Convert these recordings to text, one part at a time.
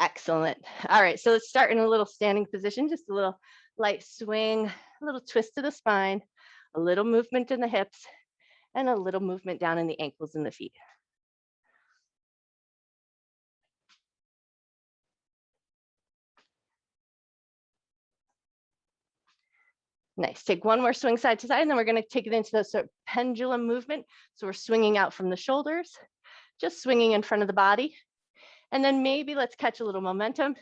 Excellent. All right, so let's start in a little standing position, just a little light swing, a little twist to the spine, a little movement in the hips, and a little movement down in the ankles and the feet. Nice. Take one more swing side to side, and then we're going to take it into the sort of pendulum movement. So we're swinging out from the shoulders, just swinging in front of the body. And then maybe let's catch a little momentum.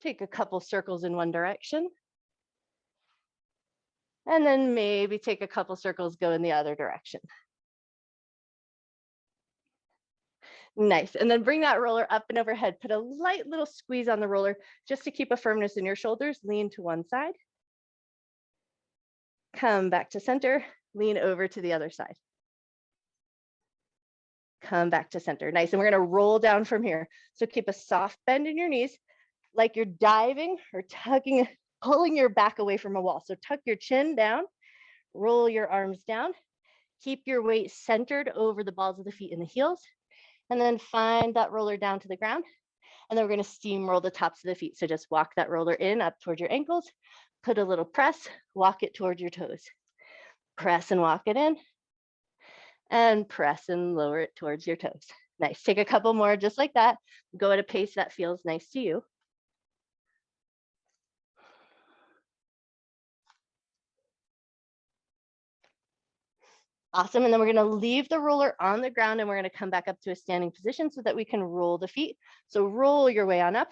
Take a couple circles in one direction. And then maybe take a couple circles, go in the other direction. Nice. And then bring that roller up and overhead. Put a light little squeeze on the roller just to keep a firmness in your shoulders. Lean to one side. Come back to center. Lean over to the other side. Come back to center. Nice. And we're going to roll down from here. So keep a soft bend in your knees, like you're diving or tugging, pulling your back away from a wall. So tuck your chin down, roll your arms down, keep your weight centered over the balls of the feet and the heels, and then find that roller down to the ground. And then we're going to steamroll the tops of the feet. So just walk that roller in up towards your ankles, put a little press, walk it towards your toes. Press and walk it in, and press and lower it towards your toes. Nice. Take a couple more just like that. Go at a pace that feels nice to you. Awesome. And then we're going to leave the roller on the ground, and we're going to come back up to a standing position so that we can roll the feet. So roll your way on up.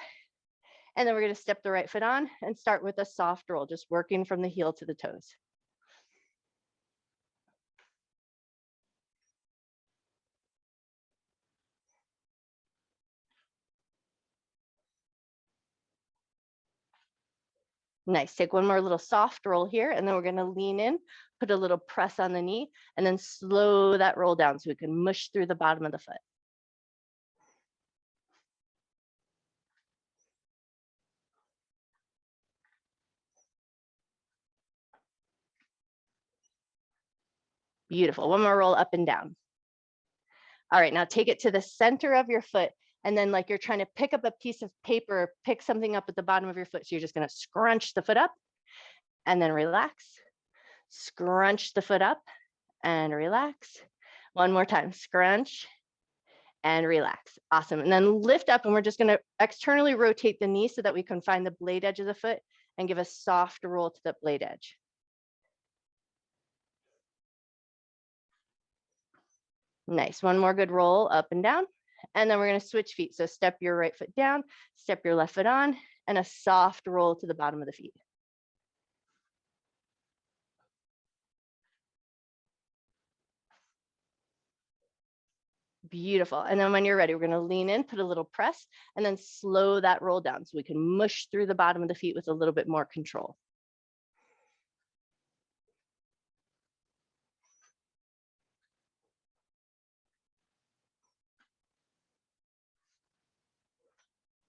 And then we're going to step the right foot on and start with a soft roll, just working from the heel to the toes. Nice. Take one more little soft roll here, and then we're going to lean in, put a little press on the knee, and then slow that roll down so we can mush through the bottom of the foot. Beautiful. One more roll up and down. All right, now take it to the center of your foot, and then like you're trying to pick up a piece of paper, pick something up at the bottom of your foot. So you're just going to scrunch the foot up and then relax. Scrunch the foot up and relax. One more time, scrunch and relax. Awesome. And then lift up, and we're just going to externally rotate the knee so that we can find the blade edge of the foot and give a soft roll to the blade edge. Nice. One more good roll up and down. And then we're going to switch feet. So step your right foot down, step your left foot on, and a soft roll to the bottom of the feet. Beautiful. And then when you're ready, we're going to lean in, put a little press, and then slow that roll down so we can mush through the bottom of the feet with a little bit more control.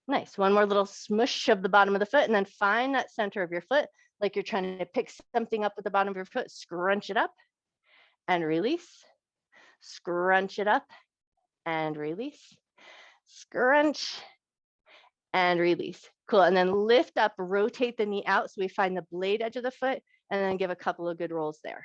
Nice. One more little smush of the bottom of the foot, and then find that center of your foot like you're trying to pick something up at the bottom of your foot. Scrunch it up and release. Scrunch it up and release. Scrunch and release. Cool. And then lift up, rotate the knee out so we find the blade edge of the foot, and then give a couple of good rolls there.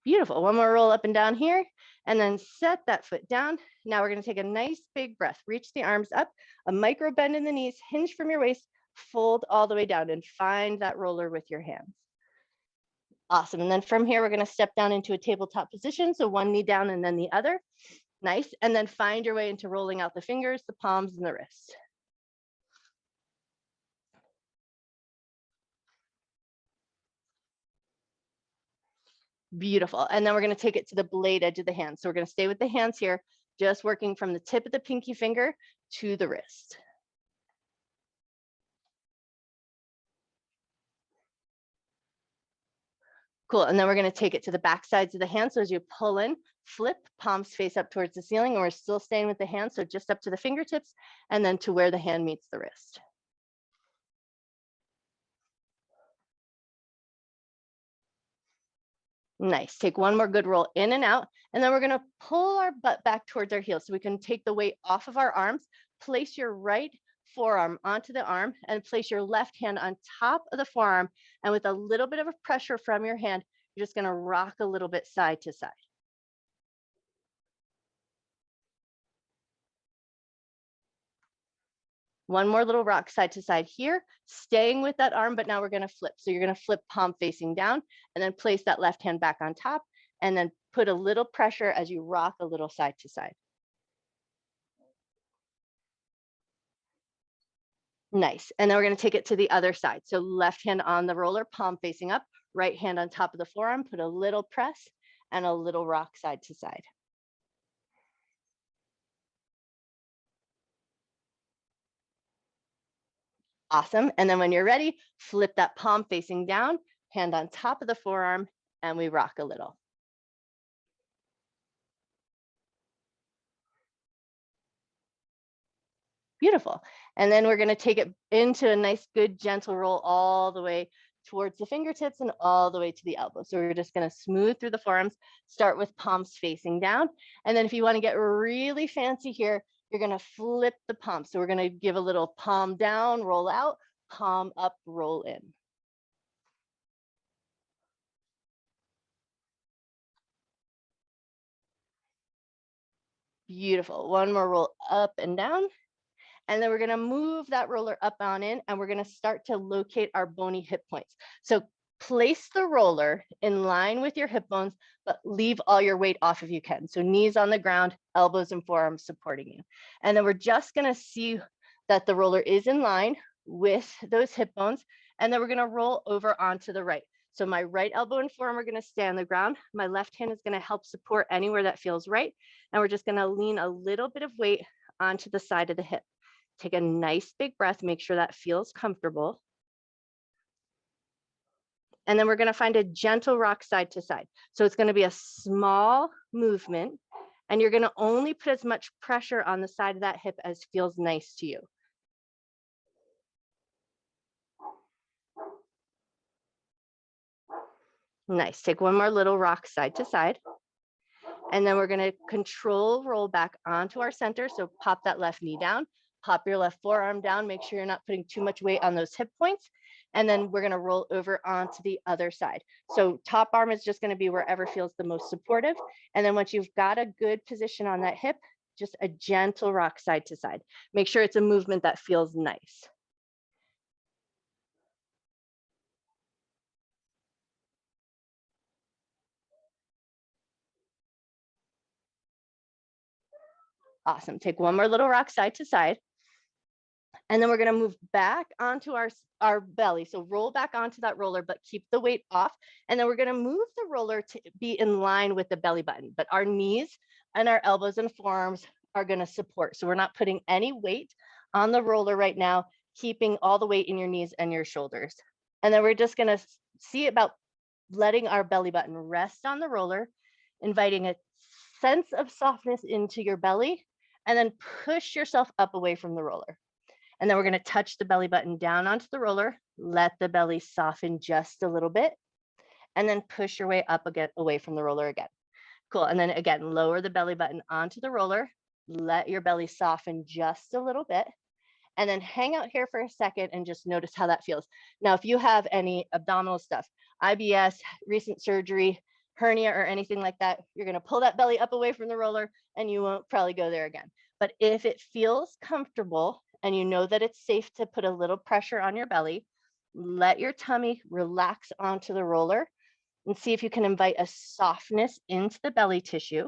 Beautiful. One more roll up and down here, and then set that foot down. Now we're going to take a nice big breath. Reach the arms up, a micro bend in the knees, hinge from your waist, fold all the way down, and find that roller with your hands. Awesome. And then from here, we're going to step down into a tabletop position. So one knee down and then the other. Nice. And then find your way into rolling out the fingers, the palms, and the wrists. Beautiful. And then we're going to take it to the blade edge of the hand. So we're going to stay with the hands here, just working from the tip of the pinky finger to the wrist. Cool. And then we're going to take it to the back sides of the hand. So as you pull in, flip, palms face up towards the ceiling, and we're still staying with the hand. So just up to the fingertips and then to where the hand meets the wrist. Nice. Take one more good roll in and out. And then we're going to pull our butt back towards our heels so we can take the weight off of our arms. Place your right forearm onto the arm and place your left hand on top of the forearm. And with a little bit of a pressure from your hand, you're just going to rock a little bit side to side. One more little rock side to side here, staying with that arm, but now we're going to flip. So you're going to flip palm facing down and then place that left hand back on top and then put a little pressure as you rock a little side to side. Nice. And then we're going to take it to the other side. So left hand on the roller, palm facing up, right hand on top of the forearm, put a little press and a little rock side to side. Awesome. And then when you're ready, flip that palm facing down, hand on top of the forearm, and we rock a little. Beautiful. And then we're going to take it into a nice, good, gentle roll all the way towards the fingertips and all the way to the elbow. So we're just going to smooth through the forearms, start with palms facing down. And then if you want to get really fancy here, you're going to flip the palm. So we're going to give a little palm down, roll out, palm up, roll in. Beautiful. One more roll up and down. And then we're going to move that roller up on in, and we're going to start to locate our bony hip points. So place the roller in line with your hip bones, but leave all your weight off if you can. So knees on the ground, elbows and forearms supporting you. And then we're just going to see that the roller is in line with those hip bones. And then we're going to roll over onto the right. So my right elbow and forearm are going to stay on the ground. My left hand is going to help support anywhere that feels right. And we're just going to lean a little bit of weight onto the side of the hip. Take a nice big breath, make sure that feels comfortable. And then we're going to find a gentle rock side to side. So it's going to be a small movement, and you're going to only put as much pressure on the side of that hip as feels nice to you. Nice. Take one more little rock side to side. And then we're going to control roll back onto our center. So pop that left knee down, pop your left forearm down, make sure you're not putting too much weight on those hip points. And then we're going to roll over onto the other side. So top arm is just going to be wherever feels the most supportive. And then once you've got a good position on that hip, just a gentle rock side to side. Make sure it's a movement that feels nice. Awesome. Take one more little rock side to side. And then we're going to move back onto our belly. So roll back onto that roller, but keep the weight off. And then we're going to move the roller to be in line with the belly button, but our knees and our elbows and forearms are going to support. So we're not putting any weight on the roller right now, keeping all the weight in your knees and your shoulders. And then we're just going to see about letting our belly button rest on the roller, inviting a sense of softness into your belly, and then push yourself up away from the roller. And then we're going to touch the belly button down onto the roller, let the belly soften just a little bit, and then push your way up again, away from the roller again. Cool. And then again, lower the belly button onto the roller, let your belly soften just a little bit, and then hang out here for a second and just notice how that feels. Now, if you have any abdominal stuff, IBS, recent surgery, hernia, or anything like that, you're going to pull that belly up away from the roller and you won't probably go there again. But if it feels comfortable and you know that it's safe to put a little pressure on your belly, let your tummy relax onto the roller and see if you can invite a softness into the belly tissue.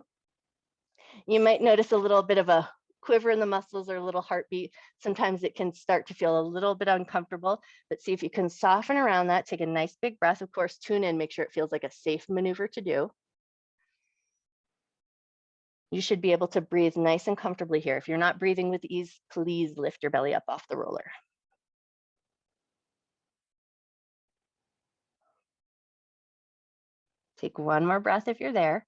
You might notice a little bit of a quiver in the muscles or a little heartbeat. Sometimes it can start to feel a little bit uncomfortable, but see if you can soften around that. Take a nice big breath. Of course, tune in, make sure it feels like a safe maneuver to do. You should be able to breathe nice and comfortably here. If you're not breathing with ease, please lift your belly up off the roller. Take one more breath if you're there.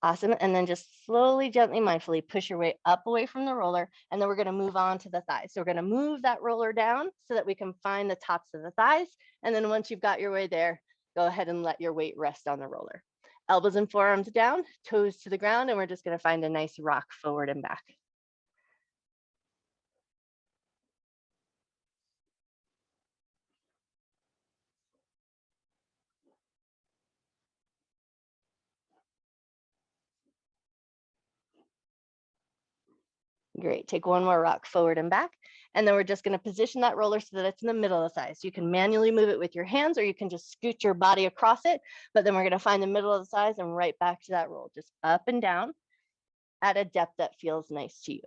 Awesome. And then just slowly, gently, mindfully push your way up away from the roller. And then we're going to move on to the thighs. So we're going to move that roller down so that we can find the tops of the thighs. And then once you've got your way there, Go ahead and let your weight rest on the roller. Elbows and forearms down, toes to the ground, and we're just going to find a nice rock forward and back. Great. Take one more rock forward and back. And then we're just going to position that roller so that it's in the middle of the thighs. You can manually move it with your hands, or you can just scoot your body across it. But then we're going to find the middle of the thighs and right back to that roll, just up and down at a depth that feels nice to you.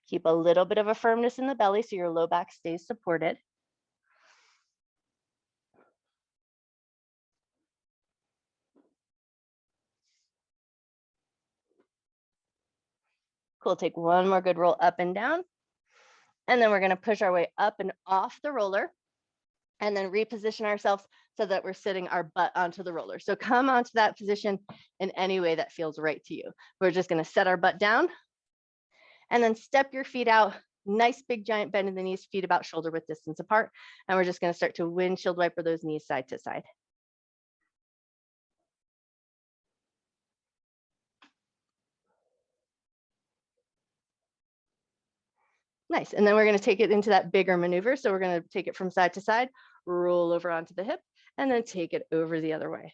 Keep a little bit of a firmness in the belly so your low back stays supported. Cool. Take one more good roll up and down. And then we're going to push our way up and off the roller and then reposition ourselves so that we're sitting our butt onto the roller. So come onto that position in any way that feels right to you. We're just going to set our butt down and then step your feet out. Nice big giant bend in the knees, feet about shoulder width distance apart. And we're just going to start to windshield wiper those knees side to side. Nice. And then we're going to take it into that bigger maneuver. So we're going to take it from side to side, roll over onto the hip, and then take it over the other way.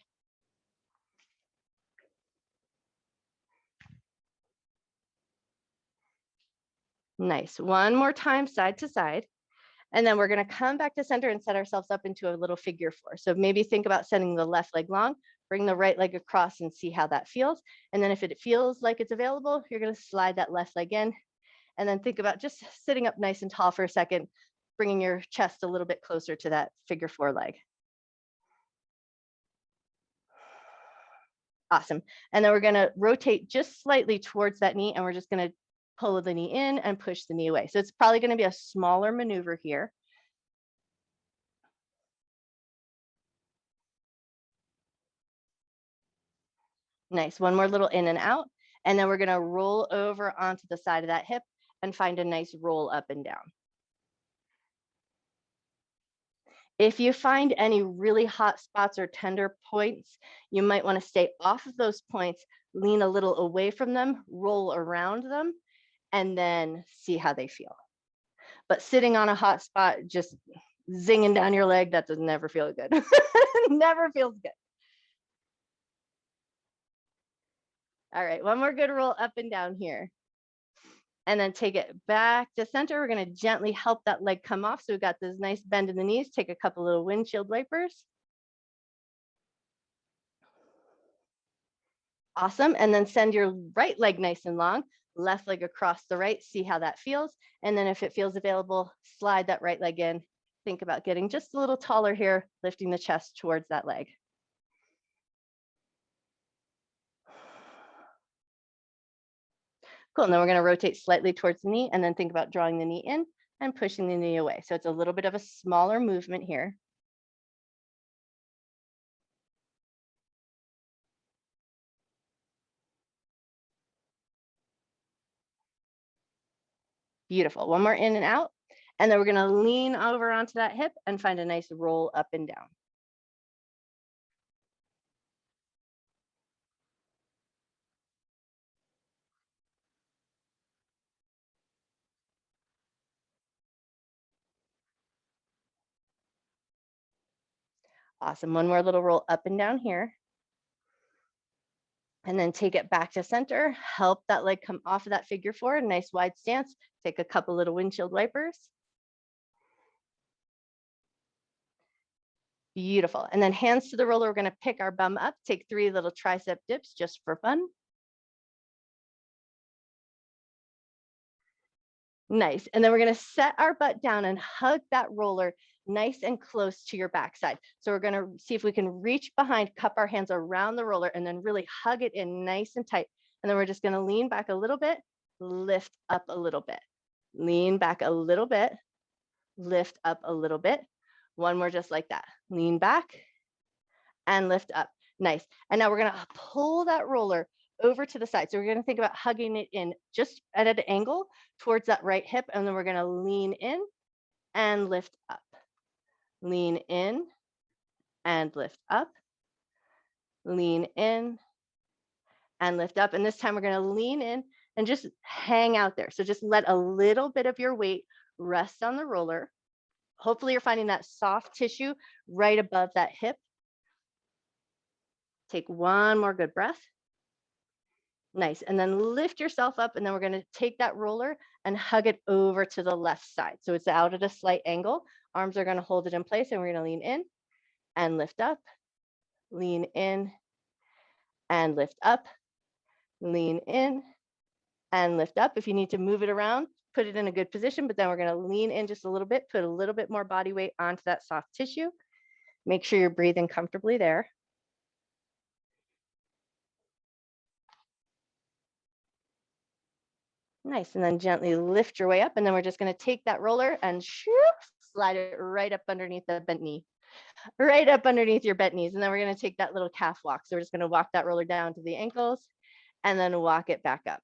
Nice. One more time, side to side. And then we're going to come back to center and set ourselves up into a little figure four. So maybe think about sending the left leg long, bring the right leg across and see how that feels. And then if it feels like it's available, you're going to slide that left leg in. And then think about just sitting up nice and tall for a second, bringing your chest a little bit closer to that figure four leg. Awesome. And then we're going to rotate just slightly towards that knee, and we're just going to pull the knee in and push the knee away. So it's probably going to be a smaller maneuver here. Nice. One more little in and out. And then we're going to roll over onto the side of that hip and find a nice roll up and down. If you find any really hot spots or tender points, you might want to stay off of those points, lean a little away from them, roll around them, and then see how they feel. But sitting on a hot spot, just zinging down your leg, that does never feel good. Never feels good. All right, one more good roll up and down here. And then take it back to center. We're going to gently help that leg come off. So we've got this nice bend in the knees. Take a couple little windshield wipers. Awesome. And then send your right leg nice and long, left leg across the right. See how that feels. And then if it feels available, slide that right leg in. Think about getting just a little taller here, lifting the chest towards that leg. Cool. And then we're going to rotate slightly towards the knee and then think about drawing the knee in and pushing the knee away. So it's a little bit of a smaller movement here. Beautiful. One more in and out. And then we're going to lean over onto that hip and find a nice roll up and down. Awesome. One more little roll up and down here. And then take it back to center. Help that leg come off of that figure four. Nice wide stance. Take a couple little windshield wipers. Beautiful. And then hands to the roller. We're going to pick our bum up. Take 3 little tricep dips just for fun. Nice. And then we're going to set our butt down and hug that roller nice and close to your backside. So we're going to see if we can reach behind, cup our hands around the roller, and then really hug it in nice and tight. And then we're just going to lean back a little bit, lift up a little bit, lean back a little bit, lift up a little bit. One more just like that. Lean back and lift up. Nice. And now we're going to pull that roller over to the side. So we're going to think about hugging it in just at an angle towards that right hip. And then we're going to lean in and lift up. Lean in and lift up. Lean in and lift up. And this time we're going to lean in and just hang out there. So just let a little bit of your weight rest on the roller. Hopefully you're finding that soft tissue right above that hip. Take one more good breath. Nice. And then lift yourself up. And then we're going to take that roller and hug it over to the left side. So it's out at a slight angle. Arms are going to hold it in place, and we're going to lean in and lift up, lean in and lift up, lean in and lift up. If you need to move it around, put it in a good position, but then we're going to lean in just a little bit, put a little bit more body weight onto that soft tissue. Make sure you're breathing comfortably there. Nice. And then gently lift your way up. And then we're just going to take that roller and slide it right up underneath the bent knee, right up underneath your bent knees. And then we're going to take that little calf walk. So we're just going to walk that roller down to the ankles and then walk it back up.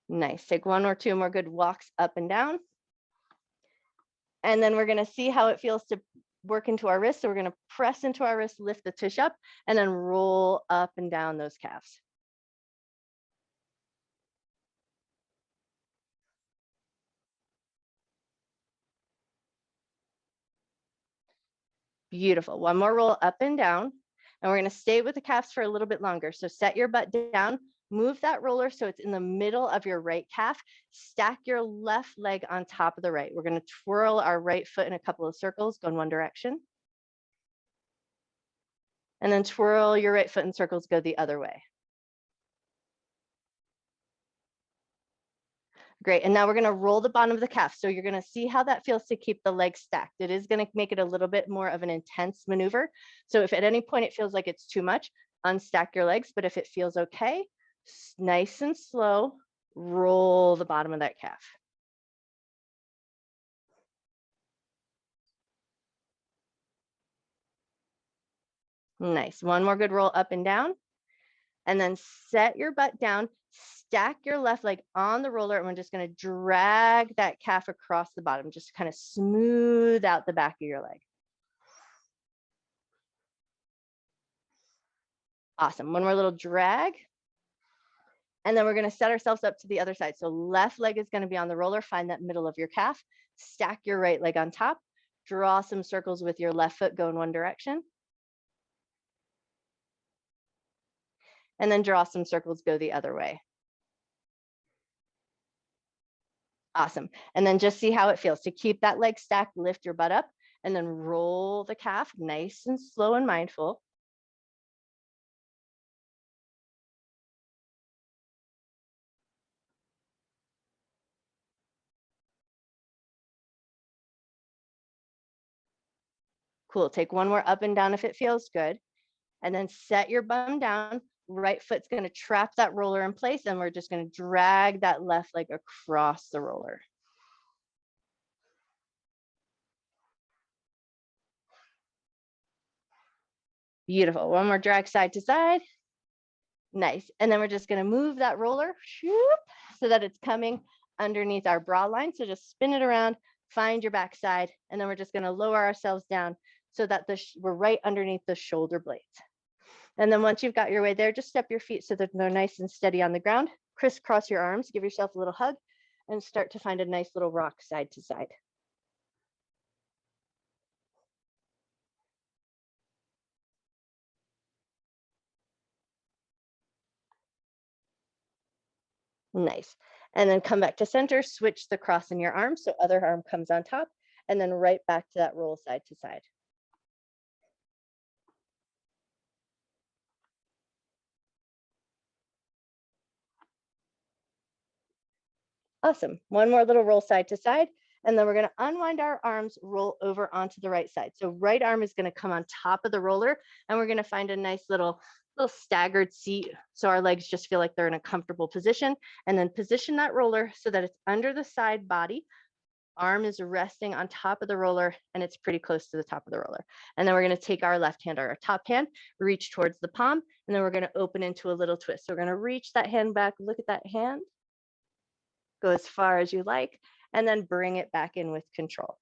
Nice. Take one or two more good walks up and down. And then we're going to see how it feels to work into our wrists. So we're going to press into our wrist, lift the tush up, and then roll up and down those calves. Beautiful. One more roll up and down. And we're going to stay with the calves for a little bit longer. So set your butt down, move that roller so it's in the middle of your right calf. Stack your left leg on top of the right. We're going to twirl our right foot in a couple of circles, go in one direction. And then twirl your right foot in circles, go the other way. Great. And now we're going to roll the bottom of the calf. So you're going to see how that feels to keep the legs stacked. It is going to make it a little bit more of an intense maneuver. So if at any point it feels like it's too much, unstack your legs. But if it feels okay, nice and slow, roll the bottom of that calf. Nice. One more good roll up and down. And then set your butt down, stack your left leg on the roller, and we're just going to drag that calf across the bottom, just kind of smooth out the back of your leg. Awesome. One more little drag. And then we're going to set ourselves up to the other side. So left leg is going to be on the roller. Find that middle of your calf. Stack your right leg on top. Draw some circles with your left foot, go in one direction. And then draw some circles, go the other way. Awesome. And then just see how it feels to keep that leg stacked, lift your butt up, and then roll the calf nice and slow and mindful. Cool. Take one more up and down if it feels good. And then set your bum down. Right foot's going to trap that roller in place, and we're just going to drag that left leg across the roller. Beautiful. One more drag side to side. Nice. And then we're just going to move that roller so that it's coming underneath our bra line. So just spin it around, find your backside, and then we're just going to lower ourselves down so that we're right underneath the shoulder blades. And then once you've got your way there, just step your feet so that they're nice and steady on the ground. Crisscross your arms, give yourself a little hug, and start to find a nice little rock side to side. Nice. And then come back to center, switch the cross in your arm. So other arm comes on top, and then right back to that roll side to side. Awesome. One more little roll side to side. And then we're going to unwind our arms, roll over onto the right side. So right arm is going to come on top of the roller, and we're going to find a nice little staggered seat. So our legs just feel like they're in a comfortable position, and then position that roller so that it's under the side body. arm is resting on top of the roller and it's pretty close to the top of the roller. And then we're going to take our left hand or our top hand, reach towards the palm, and then we're going to open into a little twist. So we're going to reach that hand back, look at that hand, go as far as you like, and then bring it back in with control.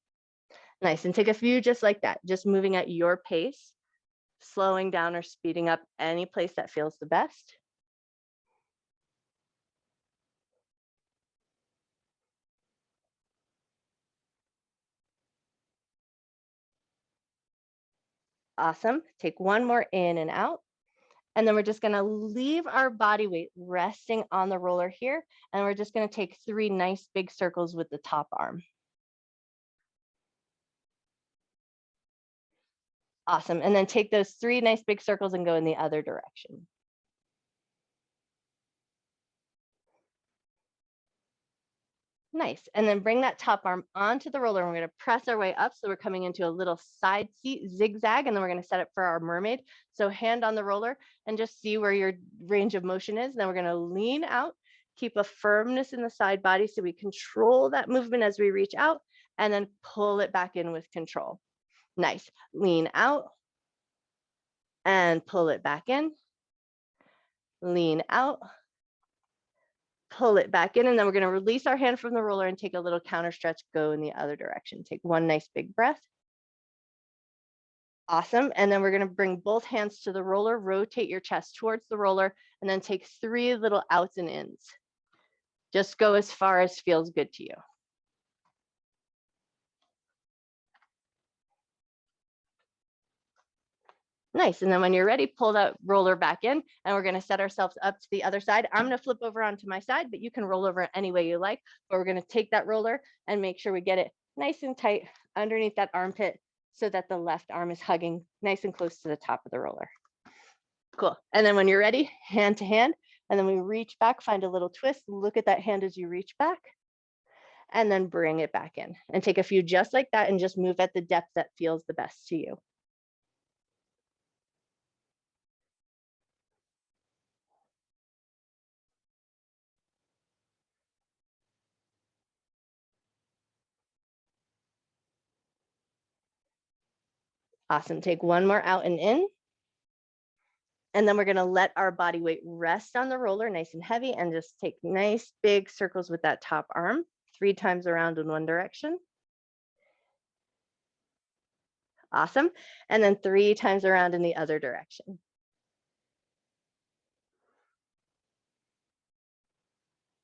Nice, and take a few just like that, just moving at your pace, slowing down or speeding up any place that feels the best. Awesome. Take one more in and out. And then we're just going to leave our body weight resting on the roller here. And we're just going to take 3 nice big circles with the top arm. Awesome. And then take those 3 nice big circles and go in the other direction. Nice. And then bring that top arm onto the roller. And we're going to press our way up. So we're coming into a little side seat zigzag. And then we're going to set up for our mermaid. So hand on the roller and just see where your range of motion is. Then we're going to lean out, keep a firmness in the side body. So we control that movement as we reach out and then pull it back in with control. Nice. Lean out and pull it back in. Lean out. Pull it back in, and then we're going to release our hand from the roller and take a little counter stretch, go in the other direction. Take one nice big breath. Awesome. And then we're going to bring both hands to the roller, rotate your chest towards the roller, and then take 3 little outs and ins. Just go as far as feels good to you. Nice. And then when you're ready, pull that roller back in, and we're going to set ourselves up to the other side. I'm going to flip over onto my side, but you can roll over any way you like. But we're going to take that roller and make sure we get it nice and tight underneath that armpit so that the left arm is hugging nice and close to the top of the roller. Cool. And then when you're ready, hand to hand, and then we reach back, find a little twist, look at that hand as you reach back, and then bring it back in. And take a few just like that and just move at the depth that feels the best to you. Awesome. Take one more out and in. And then we're going to let our body weight rest on the roller nice and heavy and just take nice big circles with that top arm 3 times around in one direction. Awesome. And then 3 times around in the other direction.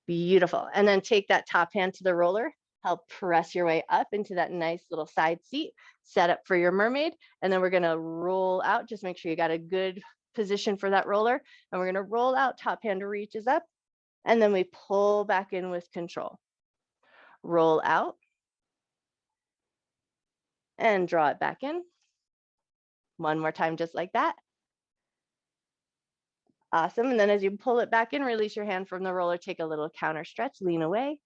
Beautiful. And then take that top hand to the roller, help press your way up into that nice little side seat, set up for your mermaid. And then we're going to roll out. Just make sure you got a good position for that roller. And we're going to roll out, top hand reaches up, and then we pull back in with control. Roll out and draw it back in. One more time, just like that. Awesome. And then as you pull it back in, release your hand from the roller, take a little counter stretch, lean away.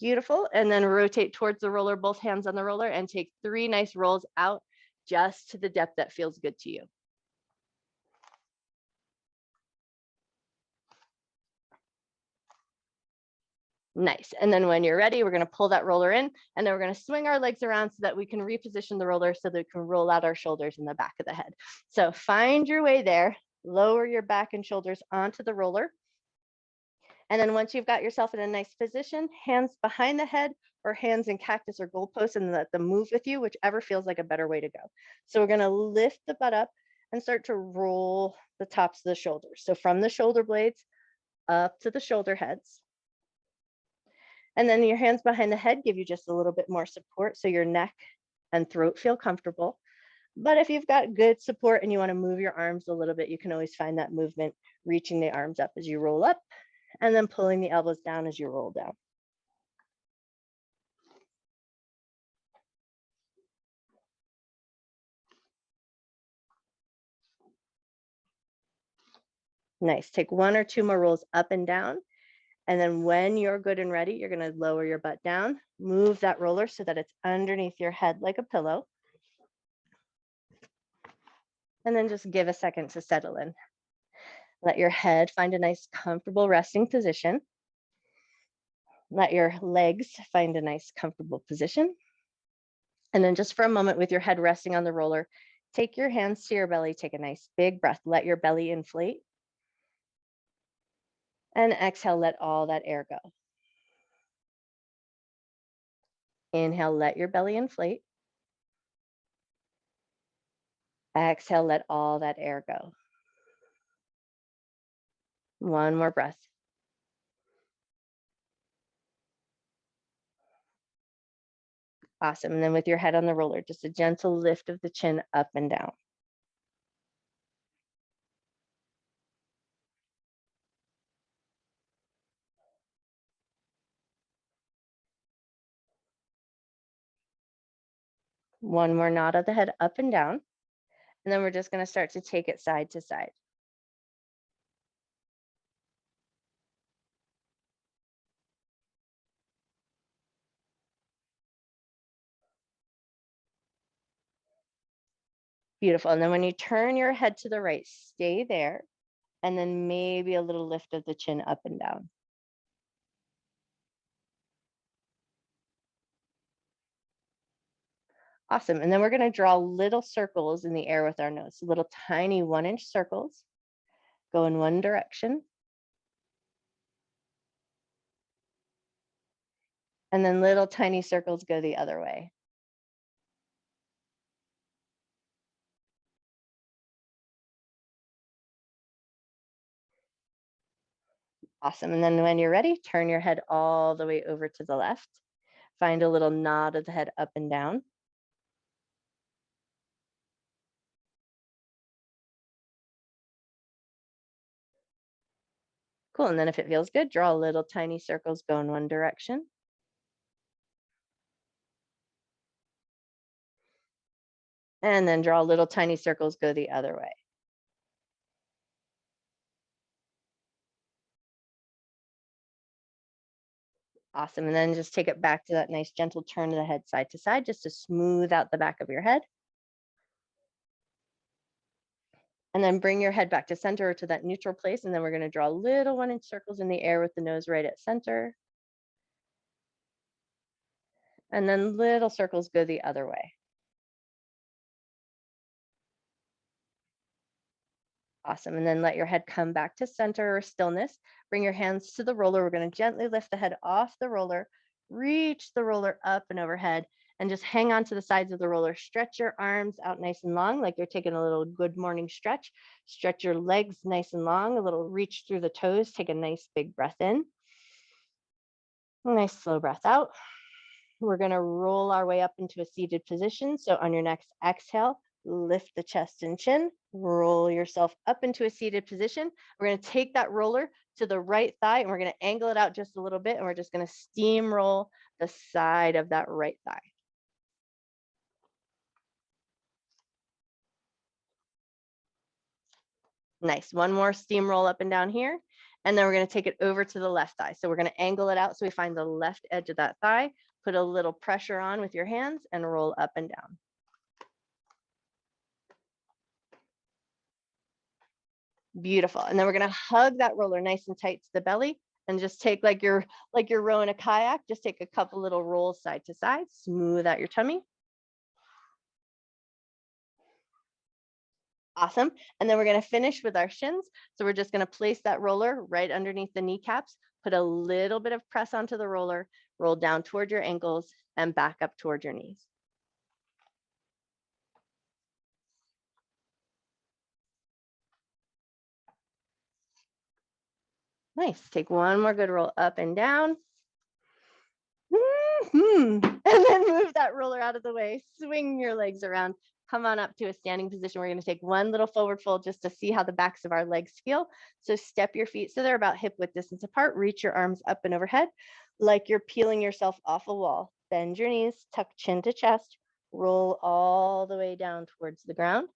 Beautiful. And then rotate towards the roller, both hands on the roller, and take 3 nice rolls out just to the depth that feels good to you. Nice. And then when you're ready, we're going to pull that roller in, and then we're going to swing our legs around so that we can reposition the roller so that we can roll out our shoulders in the back of the head. So find your way there, lower your back and shoulders onto the roller. And then once you've got yourself in a nice position, hands behind the head or hands in cactus or goalpost, and let them move with you, whichever feels like a better way to go. So we're going to lift the butt up and start to roll the tops of the shoulders. So from the shoulder blades up to the shoulder heads. And then your hands behind the head give you just a little bit more support so your neck and throat feel comfortable. But if you've got good support and you want to move your arms a little bit, you can always find that movement, reaching the arms up as you roll up and then pulling the elbows down as you roll down. Nice. Take 1 or 2 more rolls up and down. And then when you're good and ready, you're going to lower your butt down, move that roller so that it's underneath your head like a pillow. And then just give a second to settle in. Let your head find a nice, comfortable resting position. Let your legs find a nice comfortable position. And then just for a moment with your head resting on the roller, take your hands to your belly, take a nice big breath, let your belly inflate. And exhale, let all that air go. Inhale, let your belly inflate. Exhale, let all that air go. One more breath. Awesome. And then with your head on the roller, just a gentle lift of the chin up and down. One more nod of the head up and down. And then we're just going to start to take it side to side. Beautiful. And then when you turn your head to the right, stay there. And then maybe a little lift of the chin up and down. Awesome. And then we're going to draw little circles in the air with our nose. So little tiny 1-inch circles go in one direction. And then little tiny circles go the other way. Awesome. And then when you're ready, turn your head all the way over to the left. Find a little nod of the head up and down. Cool. And then if it feels good, draw little tiny circles, go in one direction. And then draw little tiny circles, go the other way. Awesome. And then just take it back to that nice gentle turn of the head side to side, just to smooth out the back of your head. And then bring your head back to center or to that neutral place. And then we're going to draw little 1-inch circles in the air with the nose right at center. And then little circles go the other way. Awesome. And then let your head come back to center or stillness. Bring your hands to the roller. We're going to gently lift the head off the roller, reach the roller up and overhead, and just hang on to the sides of the roller. Stretch your arms out nice and long, like you're taking a little good morning stretch. Stretch your legs nice and long, a little reach through the toes. Take a nice big breath in. A nice slow breath out. We're going to roll our way up into a seated position. So on your next exhale, lift the chest and chin, roll yourself up into a seated position. We're going to take that roller to the right thigh and we're going to angle it out just a little bit. And we're just going to steamroll the side of that right thigh. Nice. One more steamroll up and down here. And then we're going to take it over to the left thigh. So we're going to angle it out so we find the left edge of that thigh. Put a little pressure on with your hands and roll up and down. Beautiful. And then we're going to hug that roller nice and tight to the belly and just take like you're rowing a kayak, just take a couple little rolls side to side, smooth out your tummy. Awesome. And then we're going to finish with our shins. So we're just going to place that roller right underneath the kneecaps, put a little bit of press onto the roller, roll down toward your ankles and back up toward your knees. Nice. Take one more good roll up and down. And then move that roller out of the way. Swing your legs around. Come on up to a standing position. We're going to take one little forward fold just to see how the backs of our legs feel. So step your feet so they're about hip width distance apart. Reach your arms up and overhead like you're peeling yourself off a wall. Bend your knees, tuck chin to chest, roll all the way down towards the ground.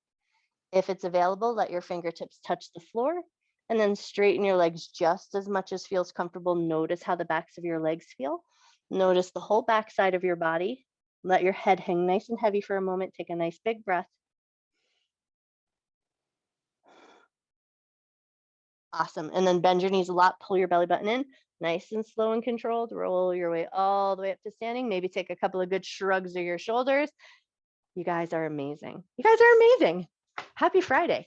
If it's available, let your fingertips touch the floor and then straighten your legs just as much as feels comfortable. Notice how the backs of your legs feel. Notice the whole back side of your body. Let your head hang nice and heavy for a moment. Take a nice big breath. Awesome. And then bend your knees a lot, pull your belly button in, Nice and slow and controlled. Roll your way all the way up to standing. Maybe take a couple of good shrugs of your shoulders. You guys are amazing. You guys are amazing. Happy Friday.